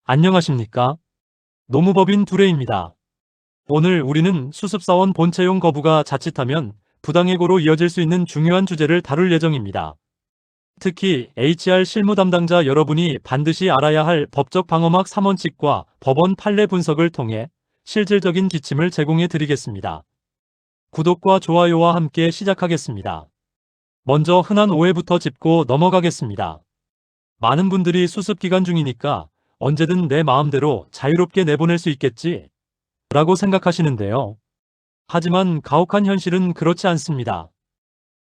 안녕하십니까? 노무법인 두레입니다. 오늘 우리는 수습사원 본채용 거부가 자칫하면 부당해고로 이어질 수 있는 중요한 주제를 다룰 예정입니다. 특히 HR 실무 담당자 여러분이 반드시 알아야 할 법적 방어막 3원칙과 법원 판례 분석을 통해 실질적인 지침을 제공해 드리겠습니다. 구독과 좋아요와 함께 시작하겠습니다. 먼저 흔한 오해부터 짚고 넘어가겠습니다. 많은 분들이 수습 기간 중이니까 언제든 내 마음대로 자유롭게 내보낼 수 있겠지? 라고 생각하시는데요. 하지만 가혹한 현실은 그렇지 않습니다.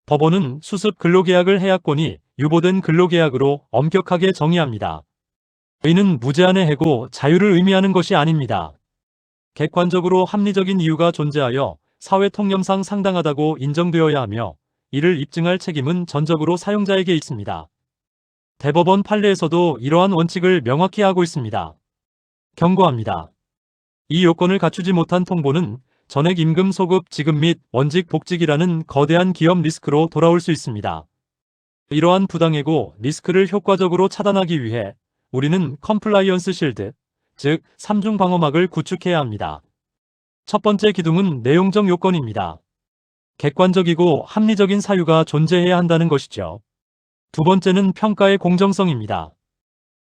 법원은 수습 근로계약을 해약권이 유보된 근로계약으로 엄격하게 정의합니다. 이는 무제한의 해고, 자유를 의미하는 것이 아닙니다. 객관적으로 합리적인 이유가 존재하여 사회 통념상 상당하다고 인정되어야 하며 이를 입증할 책임은 전적으로 사용자에게 있습니다. 대법원 판례에서도 이러한 원칙을 명확히 하고 있습니다. 경고합니다. 이 요건을 갖추지 못한 통보는 전액 임금 소급 지급 및 원직 복직이라는 거대한 기업 리스크로 돌아올 수 있습니다. 이러한 부당해고 리스크를 효과적으로 차단하기 위해 우리는 컴플라이언스 실드, 즉 3중 방어막을 구축해야 합니다. 첫 번째 기둥은 내용적 요건입니다. 객관적이고 합리적인 사유가 존재해야 한다는 것이죠. 두 번째는 평가의 공정성입니다.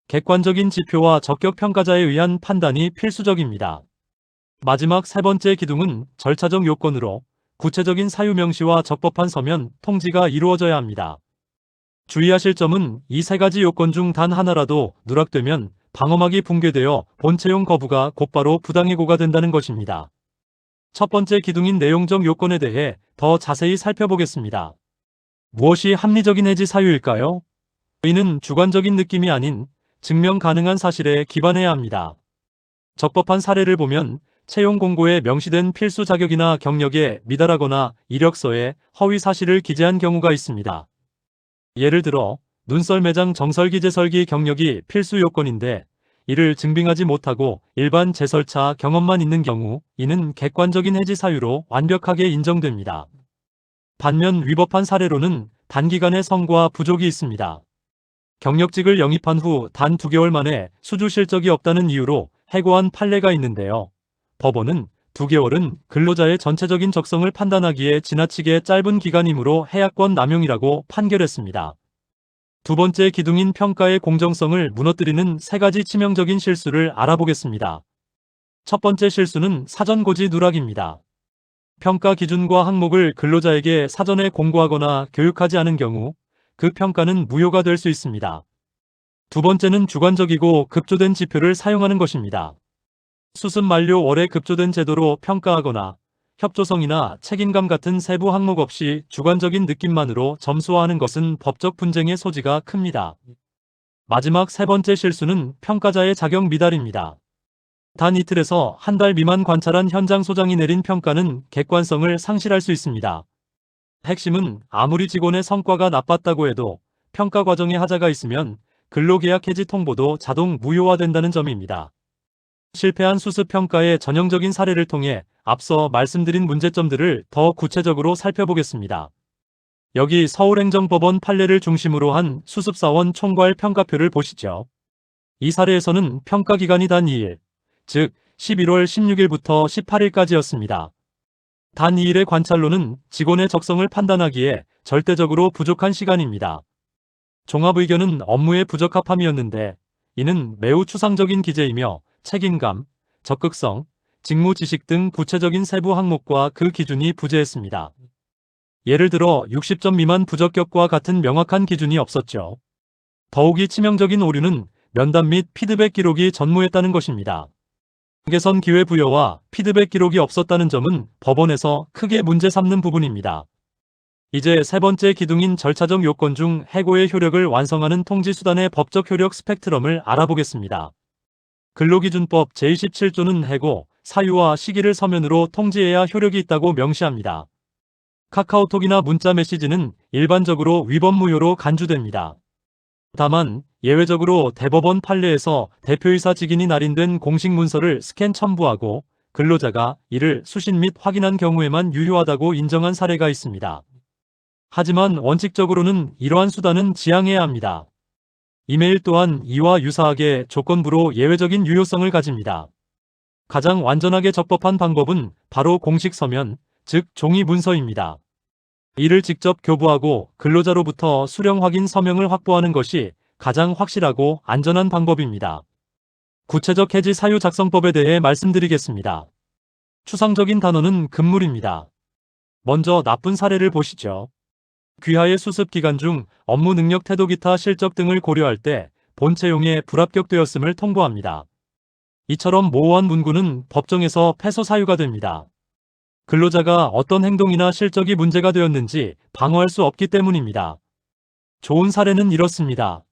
객관적인 지표와 적격 평가자에 의한 판단이 필수적입니다. 마지막 세 번째 기둥은 절차적 요건으로 구체적인 사유 명시와 적법한 서면 통지가 이루어져야 합니다. 주의하실 점은 이 세 가지 요건 중 단 하나라도 누락되면 방어막이 붕괴되어 본채용 거부가 곧바로 부당해고가 된다는 것입니다. 첫 번째 기둥인 내용적 요건에 대해 더 자세히 살펴보겠습니다. 무엇이 합리적인 해지 사유일까요? 이는 주관적인 느낌이 아닌 증명 가능한 사실에 기반해야 합니다. 적법한 사례를 보면 채용 공고에 명시된 필수 자격이나 경력에 미달하거나 이력서에 허위 사실을 기재한 경우가 있습니다. 예를 들어 눈썰 매장 정설 기재설기 경력이 필수 요건인데 이를 증빙하지 못하고 일반 제설차 경험만 있는 경우 이는 객관적인 해지 사유로 완벽하게 인정됩니다. 반면 위법한 사례로는 단기간의 성과 부족이 있습니다. 경력직을 영입한 후 단 2개월 만에 수주 실적이 없다는 이유로 해고한 판례가 있는데요. 법원은 2개월은 근로자의 전체적인 적성을 판단하기에 지나치게 짧은 기간이므로 해약권 남용이라고 판결했습니다. 두 번째 기둥인 평가의 공정성을 무너뜨리는 3가지 치명적인 실수를 알아보겠습니다. 첫 번째 실수는 사전 고지 누락입니다. 평가 기준과 항목을 근로자에게 사전에 공고하거나 교육하지 않은 경우 그 평가는 무효가 될 수 있습니다. 두 번째는 주관적이고 급조된 지표를 사용하는 것입니다. 수습 만료 월에 급조된 제도로 평가하거나 협조성이나 책임감 같은 세부 항목 없이 주관적인 느낌만으로 점수화하는 것은 법적 분쟁의 소지가 큽니다. 마지막 세 번째 실수는 평가자의 자격 미달입니다. 단 이틀에서 한 달 미만 관찰한 현장 소장이 내린 평가는 객관성을 상실할 수 있습니다. 핵심은 아무리 직원의 성과가 나빴다고 해도 평가 과정에 하자가 있으면 근로계약 해지 통보도 자동 무효화된다는 점입니다. 실패한 수습 평가의 전형적인 사례를 통해 앞서 말씀드린 문제점들을 더 구체적으로 살펴보겠습니다. 여기 서울행정법원 판례를 중심으로 한 수습사원 총괄 평가표를 보시죠. 이 사례에서는 평가 기간이 단 2일, 즉 11월 16일부터 18일까지였습니다. 단 2일의 관찰로는 직원의 적성을 판단하기에 절대적으로 부족한 시간입니다. 종합의견은 업무의 부적합함이었는데 이는 매우 추상적인 기재이며 책임감, 적극성, 직무 지식 등 구체적인 세부 항목과 그 기준이 부재했습니다. 예를 들어 60점 미만 부적격과 같은 명확한 기준이 없었죠. 더욱이 치명적인 오류는 면담 및 피드백 기록이 전무했다는 것입니다. 개선 기회 부여와 피드백 기록이 없었다는 점은 법원에서 크게 문제 삼는 부분입니다. 이제 세 번째 기둥인 절차적 요건 중 해고의 효력을 완성하는 통지수단의 법적 효력 스펙트럼을 알아보겠습니다. 근로기준법 제27조는 해고, 사유와 시기를 서면으로 통지해야 효력이 있다고 명시합니다. 카카오톡이나 문자 메시지는 일반적으로 위법 무효로 간주됩니다. 다만 예외적으로 대법원 판례에서 대표이사 직인이 날인된 공식 문서를 스캔 첨부하고 근로자가 이를 수신 및 확인한 경우에만 유효하다고 인정한 사례가 있습니다. 하지만 원칙적으로는 이러한 수단은 지양해야 합니다. 이메일 또한 이와 유사하게 조건부로 예외적인 유효성을 가집니다. 가장 완전하게 적법한 방법은 바로 공식 서면, 즉 종이 문서입니다. 이를 직접 교부하고 근로자로부터 수령 확인 서명을 확보하는 것이 가장 확실하고 안전한 방법입니다. 구체적 해지 사유 작성법에 대해 말씀드리겠습니다. 추상적인 단어는 금물입니다. 먼저 나쁜 사례를 보시죠. 귀하의 수습 기간 중 업무 능력 태도 기타 실적 등을 고려할 때 본채용에 불합격되었음을 통보합니다. 이처럼 모호한 문구는 법정에서 패소 사유가 됩니다. 근로자가 어떤 행동이나 실적이 문제가 되었는지 방어할 수 없기 때문입니다. 좋은 사례는 이렇습니다.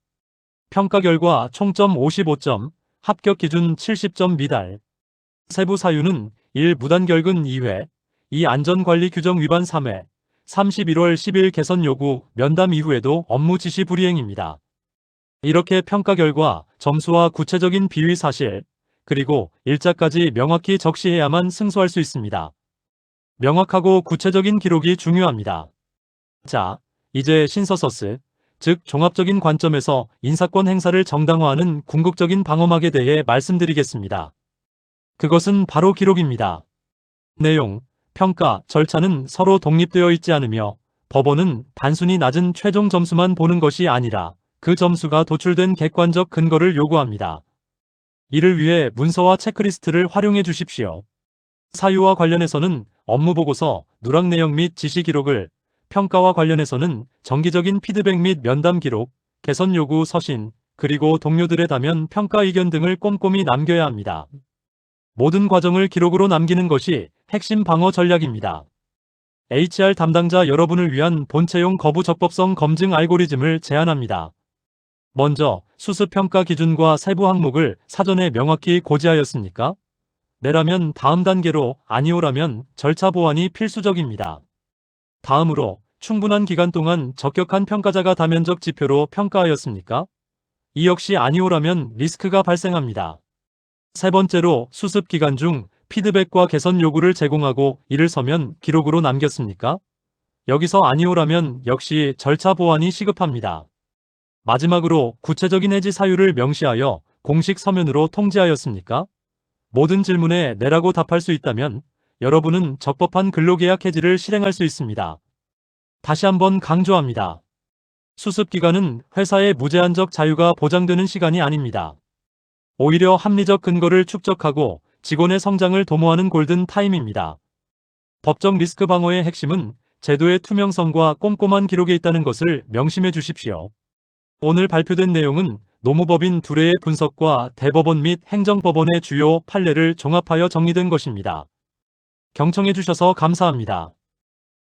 평가 결과 총점 55점, 합격 기준 70점 미달. 세부 사유는 1. 무단결근 2회, 2. 안전관리 규정 위반 3회, 31월 10일 개선 요구 면담 이후에도 업무 지시 불이행입니다. 이렇게 평가 결과, 점수와 구체적인 비위 사실, 그리고 일자까지 명확히 적시해야만 승소할 수 있습니다. 명확하고 구체적인 기록이 중요합니다. 자, 이제 신서서스, 즉 종합적인 관점에서 인사권 행사를 정당화하는 궁극적인 방어막에 대해 말씀드리겠습니다. 그것은 바로 기록입니다. 내용, 평가, 절차는 서로 독립되어 있지 않으며 법원은 단순히 낮은 최종 점수만 보는 것이 아니라 그 점수가 도출된 객관적 근거를 요구합니다. 이를 위해 문서와 체크리스트를 활용해 주십시오. 사유와 관련해서는 업무보고서, 누락 내용 및 지시 기록을, 평가와 관련해서는 정기적인 피드백 및 면담 기록, 개선 요구 서신, 그리고 동료들의 다면 평가 의견 등을 꼼꼼히 남겨야 합니다. 모든 과정을 기록으로 남기는 것이 핵심 방어 전략입니다. HR 담당자 여러분을 위한 본채용 거부 적법성 검증 알고리즘을 제안합니다. 먼저 수습평가 기준과 세부 항목을 사전에 명확히 고지하였습니까? 네라면 다음 단계로, 아니오라면 절차 보완이 필수적입니다. 다음으로 충분한 기간 동안 적격한 평가자가 다면적 지표로 평가하였습니까? 이 역시 아니오라면 리스크가 발생합니다. 세 번째로 수습 기간 중 피드백과 개선 요구를 제공하고 이를 서면 기록으로 남겼습니까? 여기서 아니오라면 역시 절차 보완이 시급합니다. 마지막으로 구체적인 해지 사유를 명시하여 공식 서면으로 통지하였습니까? 모든 질문에 네라고 답할 수 있다면 여러분은 적법한 근로계약 해지를 실행할 수 있습니다. 다시 한번 강조합니다. 수습기간은 회사의 무제한적 자유가 보장되는 시간이 아닙니다. 오히려 합리적 근거를 축적하고 직원의 성장을 도모하는 골든 타임입니다. 법적 리스크 방어의 핵심은 제도의 투명성과 꼼꼼한 기록에 있다는 것을 명심해 주십시오. 오늘 발표된 내용은 노무법인 2회의 분석과 대법원 및 행정법원의 주요 판례를 종합하여 정리된 것입니다. 경청해 주셔서 감사합니다.